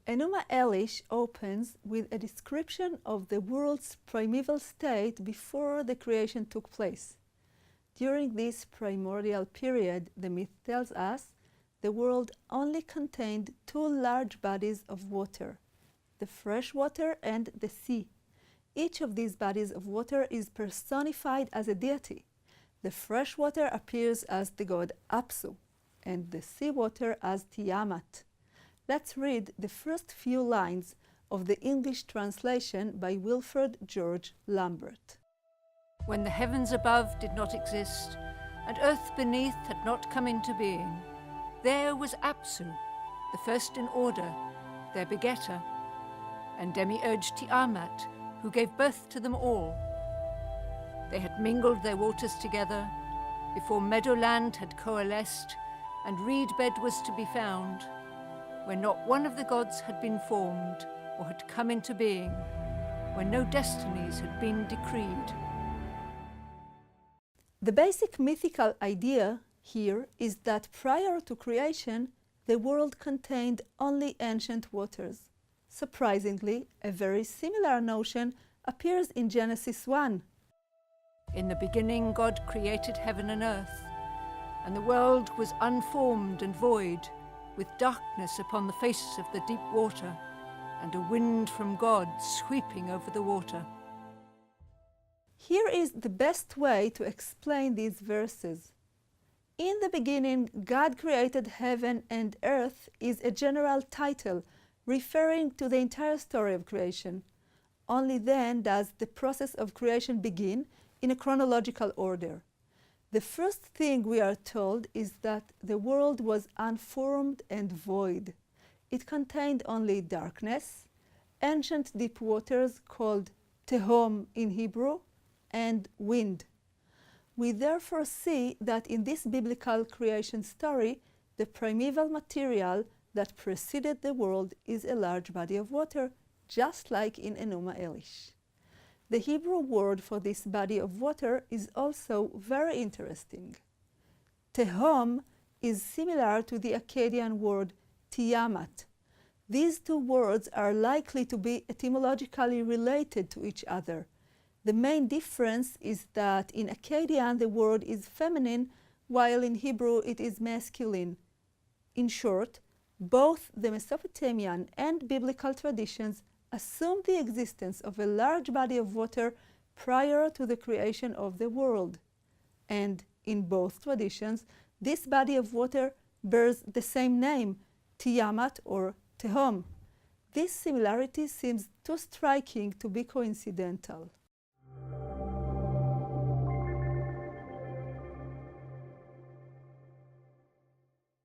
Enūma Eliš opens with a description of the world's primeval state before the creation took place. During this primordial period, the myth tells us, the world only contained two large bodies of water, the fresh water and the sea. Each of these bodies of water is personified as a deity. The fresh water appears as the god Apsu, and the sea water as Tiamat. Let's read the first few lines of the English translation by Wilfred George Lambert. When the heavens above did not exist, and earth beneath had not come into being, there was Apsu, the first in order, their begetter, and demiurge Tiamat, who gave birth to them all. They had mingled their waters together, before meadowland had coalesced, and reed bed was to be found, when not one of the gods had been formed or had come into being, when no destinies had been decreed. The basic mythical idea here is that prior to creation, the world contained only ancient waters. Surprisingly, a very similar notion appears in Genesis 1. In the beginning God created heaven and earth, and the world was unformed and void, with darkness upon the face of the deep water, and a wind from God sweeping over the water. Here is the best way to explain these verses. In the beginning, God created heaven and earth is a general title referring to the entire story of creation. Only then does the process of creation begin in a chronological order. The first thing we are told is that the world was unformed and void. It contained only darkness, ancient deep waters called tehom in Hebrew, and wind. We therefore see that in this biblical creation story, the primeval material that preceded the world is a large body of water, just like in Enūma Eliš. The Hebrew word for this body of water is also very interesting. Tehom is similar to the Akkadian word Tiamat. These two words are likely to be etymologically related to each other. The main difference is that in Akkadian the word is feminine, while in Hebrew it is masculine. In short, both the Mesopotamian and biblical traditions assume the existence of a large body of water prior to the creation of the world. And in both traditions, this body of water bears the same name, Tiamat or Tehom. This similarity seems too striking to be coincidental.